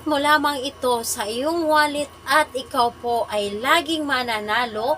mo lamang ito sa iyong wallet at ikaw po ay laging mananalo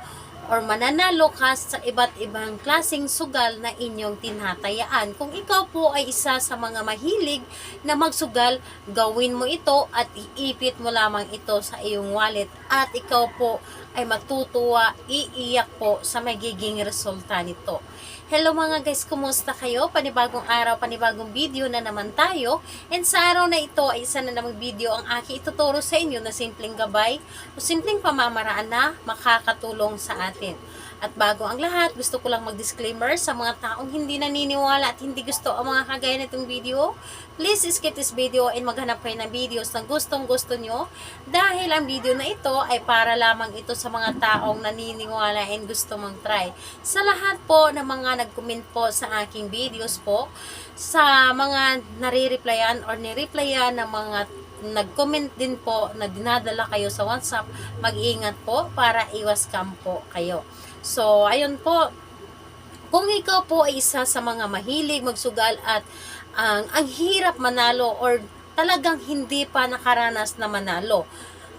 or mananalo ka sa iba't ibang klaseng sugal na inyong tinatayaan. Kung ikaw po ay isa sa mga mahilig na magsugal, gawin mo ito at iipit mo lamang ito sa iyong wallet at ikaw po ay matutuwa, iiyak po sa magiging resulta nito. Hello mga guys, kumusta kayo? Panibagong araw, panibagong video na naman tayo. And sa araw na ito ay isa na namang video ang aking ituturo sa inyo na simpleng gabay o simpleng pamamaraan na makakatulong sa atin. At bago ang lahat, gusto ko lang mag-disclaimer sa mga taong hindi naniniwala at hindi gusto ang mga kagaya nitong video. Please skip this video and maghanap kayo ng videos na gustong gusto nyo dahil ang video na ito ay para lamang ito sa mga taong naniniwala and gusto mag-try. Sa lahat po ng mga nag-comment po sa aking videos po, sa mga nare-replyan or ni-replyan ng mga nag-comment din po na dinadala kayo sa WhatsApp, mag-iingat po para iwas scam po kayo. So, ayun po, kung ikaw po ay isa sa mga mahilig magsugal at ang hirap manalo or talagang hindi pa nakaranas na manalo,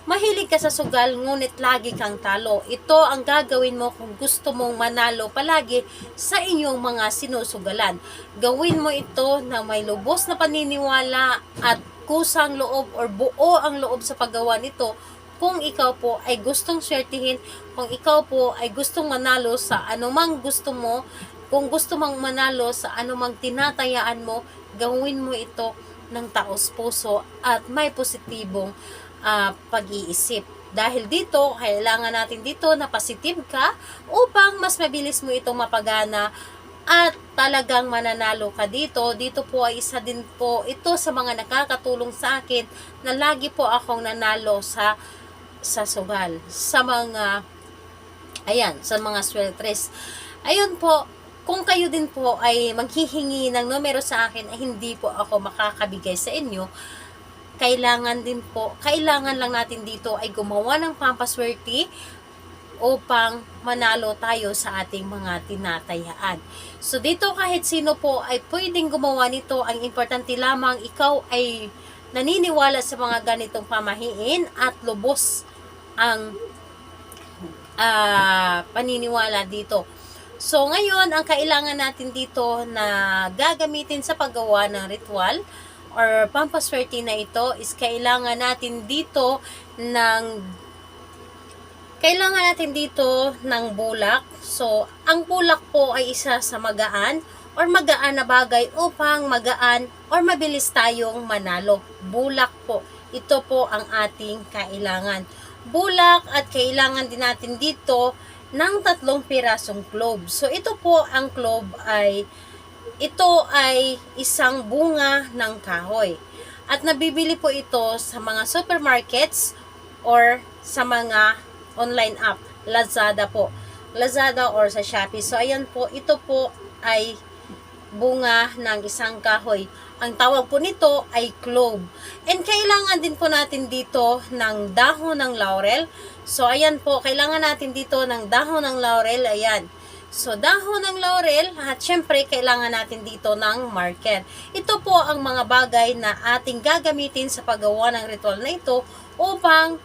mahilig ka sa sugal ngunit lagi kang talo, ito ang gagawin mo kung gusto mong manalo palagi sa inyong mga sinusugalan. Gawin mo ito na may lubos na paniniwala at kusang loob or buo ang loob sa paggawa nito. Kung ikaw po ay gustong swertihin, kung ikaw po ay gustong manalo sa anumang gusto mo, kung gusto mong manalo sa anumang tinatayaan mo, gawin mo ito ng taos puso at may positibong pag-iisip. Dahil dito, kailangan natin dito na positive ka upang mas mabilis mo itong mapagana at talagang mananalo ka dito. Dito po ay isa din po ito sa mga nakakatulong sa akin na lagi po akong nanalo sa sugal, sa mga sa mga sweltres. Ayun po, kung kayo din po ay maghihingi ng numero sa akin ay hindi po ako makakabigay sa inyo, kailangan lang natin dito ay gumawa ng pampaswerte upang manalo tayo sa ating mga tinatayaan. So dito kahit sino po ay pwedeng gumawa nito, ang importante lamang ikaw ay naniniwala sa mga ganitong pamahiin at lubos ang paniniwala dito. So ngayon, ang kailangan natin dito na gagamitin sa paggawa ng ritual or pampaswerte na ito is kailangan natin dito ng bulak. So ang bulak po ay isa sa magaan or magaan na bagay upang magaan or mabilis tayong manalo. Bulak po, ito po ang ating kailangan. Bulak at kailangan din natin dito ng 3 pirasong clove. So ito po ang clove ito ay isang bunga ng kahoy. At nabibili po ito sa mga supermarkets or sa mga online app. Lazada po. Lazada or sa Shopee. So ayan po, ito po ay bunga ng isang kahoy. Ang tawag po nito ay clove. And kailangan din po natin dito ng dahon ng laurel. So ayan po, kailangan natin dito ng dahon ng laurel. Ayan. So dahon ng laurel at syempre kailangan natin dito ng marker. Ito po ang mga bagay na ating gagamitin sa paggawa ng ritual na ito upang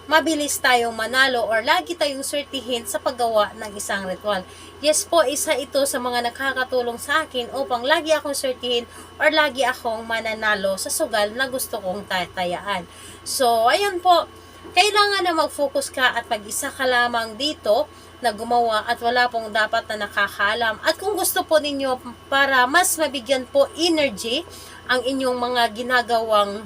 mabilis tayong manalo or lagi tayong swertihin sa paggawa ng isang ritual. Yes po, isa ito sa mga nakakatulong sa akin upang lagi akong swertihin or lagi akong mananalo sa sugal na gusto kong tatayaan. So, ayun po, kailangan na mag-focus ka at mag-isa ka lamang dito na gumawa at wala pong dapat na nakakaalam. At kung gusto po ninyo para mas mabigyan po energy ang inyong mga ginagawang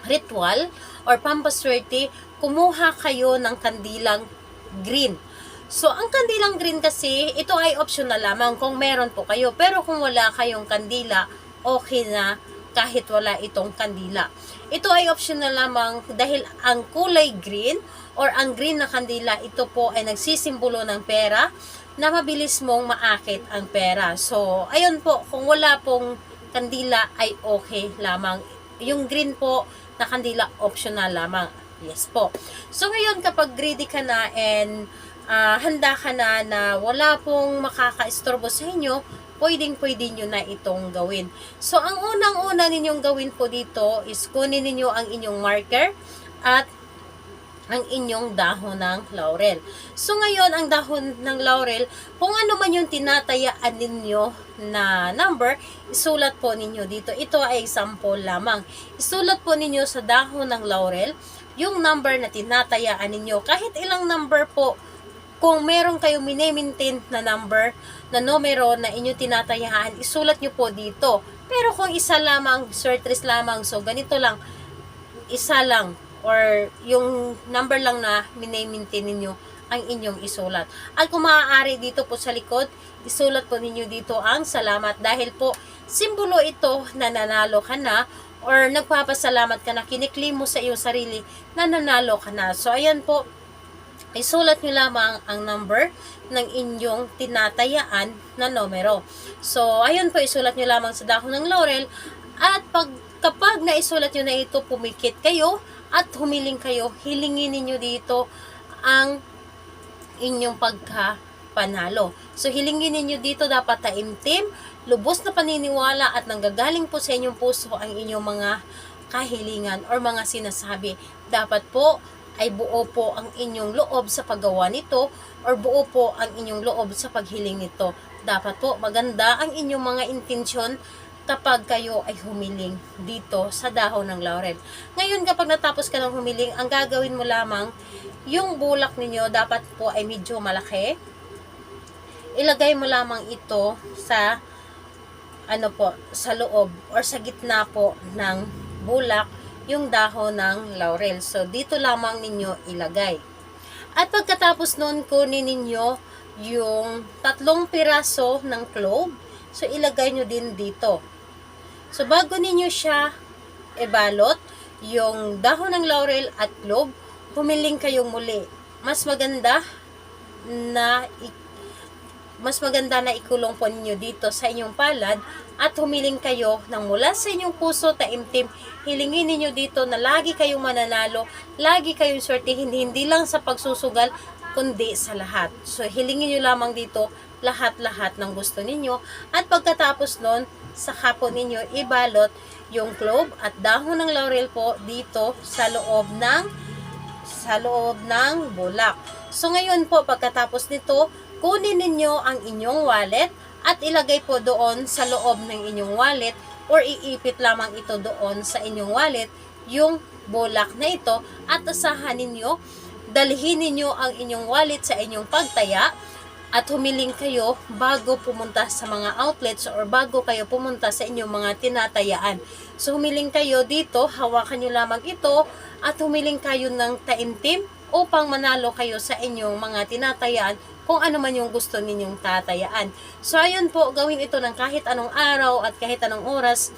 ritual or pampaswerte, kumuha kayo ng kandilang green. So, ang kandilang green kasi, ito ay optional lamang kung meron po kayo. Pero kung wala kayong kandila, okay na kahit wala itong kandila. Ito ay optional lamang dahil ang kulay green or ang green na kandila, ito po ay nagsisimbolo ng pera na mabilis mong maakit ang pera. So, ayun po, kung wala pong kandila ay okay lamang. Yung green po na kandila, optional lamang. Yes po. So ngayon kapag ready ka na and handa ka na wala pong makaka-istorbo sa inyo, pwedeng-pwede nyo na itong gawin. So, ang unang-una ninyong gawin po dito is kunin ninyo ang inyong marker at ang inyong dahon ng laurel. So ngayon, ang dahon ng laurel, kung ano man yung tinatayaan ninyo na number, isulat po ninyo dito. Ito ay example lamang. Isulat po ninyo sa dahon ng laurel yung number na tinatayaan ninyo. Kahit ilang number po, kung meron kayong mini-maintain na number, na numero na inyo tinatayaan, isulat nyo po dito. Pero kung isa lamang, surtres lamang, so ganito lang, isa lang, or yung number lang na mini-maintain ninyo ang inyong isulat. At kung maaari dito po sa likod, isulat po ninyo dito ang salamat dahil po simbolo ito na nanalo ka na or nagpapasalamat ka na, kiniklaim mo sa iyong sarili na nanalo ka na. So ayan po, isulat nyo lamang ang number ng inyong tinatayaan na numero. So ayun po, isulat nyo lamang sa dahon ng laurel at kapag naisulat nyo na ito, pumikit kayo at humiling kayo, hilingin ninyo dito ang inyong pagkapanalo. So, hilingin ninyo dito dapat taimtim, lubos na paniniwala at nanggagaling po sa inyong puso ang inyong mga kahilingan or mga sinasabi. Dapat po ay buo po ang inyong loob sa paggawa nito or buo po ang inyong loob sa paghiling nito. Dapat po maganda ang inyong mga intensyon kapag kayo ay humiling dito sa dahon ng laurel. Ngayon, kapag natapos ka ng humiling, ang gagawin mo lamang, yung bulak ninyo dapat po ay medyo malaki. Ilagay mo lamang ito sa sa loob or sa gitna po ng bulak yung dahon ng laurel. So, dito lamang ninyo ilagay. At pagkatapos nun, kunin ninyo yung 3 piraso ng clove. So, ilagay nyo din dito. So, bago ninyo siya ibalot, yung dahon ng laurel at clove, humiling kayong muli. Mas maganda na ikulong po ninyo dito sa inyong palad at humiling kayo ng mula sa inyong puso, taimtim. Hilingin ninyo dito na lagi kayong mananalo, lagi kayong swertihin, hindi lang sa pagsusugal, kundi sa lahat. So, hilingin nyo lamang dito lahat-lahat ng gusto ninyo. At pagkatapos nun, saka po ninyo ibalot yung clove at dahon ng laurel po dito sa loob ng bulak. So ngayon po, pagkatapos nito, kunin ninyo ang inyong wallet at ilagay po doon sa loob ng inyong wallet or iipit lamang ito doon sa inyong wallet yung bulak na ito at asahan ninyo, dalhin ninyo ang inyong wallet sa inyong pagtaya at humiling kayo bago pumunta sa mga outlets or bago kayo pumunta sa inyong mga tinatayaan. So, humiling kayo dito, hawakan nyo lamang ito at humiling kayo ng taimtim upang manalo kayo sa inyong mga tinatayaan kung ano man yung gusto ninyong tatayaan. So, ayun po, gawin ito ng kahit anong araw at kahit anong oras.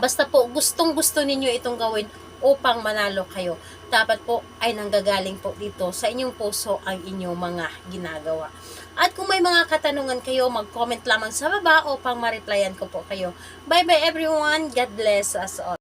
Basta po, gustong-gusto ninyo itong gawin upang manalo kayo. Dapat po ay nanggagaling po dito sa inyong puso ang inyong mga ginagawa. At kung may mga katanungan kayo, mag-comment lamang sa baba upang ma-replyan ko po kayo. Bye-bye everyone. God bless us all.